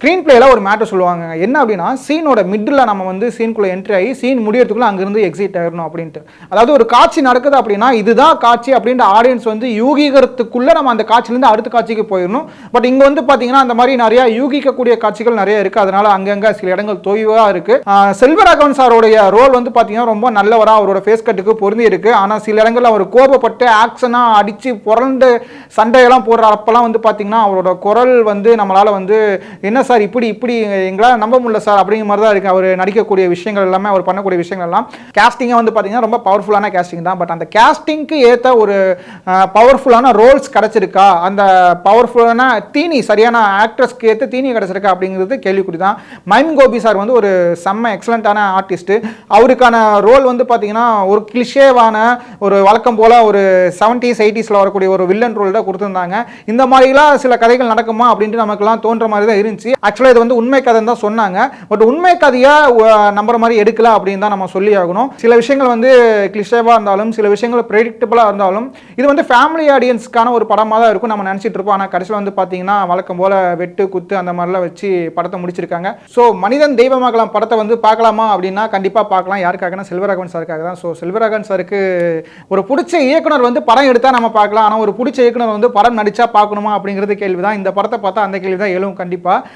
Screen பிளேல ஒரு matter சொல்லுவாங்க. என்ன அப்படின்னா, சீனோட மிடில் நம்ம வந்து சீனுக்குள்ள என்ட்ரி ஆகி சீன் முடியறதுக்குள்ள அங்கிருந்து எக்ஸிட் ஆயிடணும் அப்படின்ட்டு. அதாவது ஒரு காட்சி நடக்குது அப்படின்னா இதுதான் காட்சி அப்படின்ற ஆடியன்ஸ் வந்து யூகிக்கிறதுக்குள்ள நம்ம அந்த காட்சியிலேருந்து அடுத்த காட்சிக்கு போயிடணும். பட் இங்க வந்து பாத்தீங்கன்னா அந்த மாதிரி நிறைய யூகிக்கக்கூடிய காட்சிகள் நிறைய இருக்கு. அதனால அங்கங்க சில இடங்கள் தொய்வா இருக்கு. செல்வராகவன் சாரோடைய ரோல் வந்து பாத்தீங்கன்னா ரொம்ப நல்லவரா அவரோட ஃபேஸ் கட்டுக்கு பொருந்தி இருக்கு. ஆனா சில இடங்கள்ல அவர் கோபப்பட்டு ஆக்ஷனா அடிச்சு புரண்டு சண்டையெல்லாம் போடுற அப்பெல்லாம் வந்து பாத்தீங்கன்னா அவரோட குரல் வந்து நம்மளால வந்து என்ன சார் இப்படி இப்படி எங்களால் நம்ப முடியல சார் அப்படிங்கிற மாதிரி தான் இருக்கு. அவர் நடிக்கக்கூடிய விஷயங்கள் எல்லாமே அவர் பண்ணக்கூடிய விஷயங்கள் எல்லாம் கேஸ்டிங்கா வந்து பாத்தீங்கன்னா ரொம்ப பவர்ஃபுல்லான கேஸ்டிங் தான். பட் அந்த கேஸ்டிங்க்கு ஏற்ற ஒரு பவர்ஃபுல்லான ரோல்ஸ் கிடைச்சிருக்கா, அந்த பவர்ஃபுல்லான தீனி சரியான ஆக்ட்ரஸ்க்கு ஏற்ற தீனி கிடைச்சிருக்கா அப்படிங்கிறது கேள்விக்குறி தான். மைம் கோபி சார் வந்து ஒரு செம்ம எக்ஸலண்டான ஆர்டிஸ்ட். அவருக்கான ரோல் வந்து பாத்தீங்கன்னா ஒரு கிளிஷேவான ஒரு வழக்கம் போல ஒரு 70s 80s வரக்கூடிய ஒரு வில்லன் ரோல் தான் கொடுத்திருந்தாங்க. இந்த மாதிரிலாம் சில கதைகள் நடக்குமா அப்படின்ட்டு நமக்குலாம் தோன்ற மாதிரி தான் இருந்துச்சு. ஆக்சுவலாக இது வந்து உண்மை கதைன்னு தான் சொன்னாங்க. பட் உண்மை கதையா நம்புற மாதிரி எடுக்கல அப்படின்னு தான் நம்ம சொல்லி ஆகணும். சில விஷயங்கள் வந்து கிளிஷேவா இருந்தாலும் சில விஷயங்கள் ப்ரெடிக்டபிளா இருந்தாலும் இது வந்து ஃபேமிலி ஆடியன்ஸ்க்கான ஒரு படமாக தான் இருக்கும் நம்ம நினைச்சிட்டு இருப்போம். ஆனால் கடைசியில் வந்து பார்த்தீங்கன்னா வழக்கம் போல வெட்டு குத்து அந்த மாதிரிலாம் வச்சு படத்தை முடிச்சிருக்காங்க. ஸோ மனிதன் தெய்வமாகலாம் படத்தை வந்து பார்க்கலாமா அப்படின்னா கண்டிப்பாக பார்க்கலாம். யாருக்காகனா செல்வராகவன் சாருக்காக தான். ஸோ செல்வராகவன் சாருக்கு ஒரு பிடிச்ச இயக்குனர் வந்து படம் எடுத்தா நம்ம பார்க்கலாம். ஆனால் ஒரு பிடிச்ச இயக்குனர் வந்து படம் நடிச்சா பார்க்கணுமா அப்படிங்கிறது கேள்வி தான். இந்த படத்தை பார்த்தா அந்த கேள்வி தான் எழும் கண்டிப்பாக.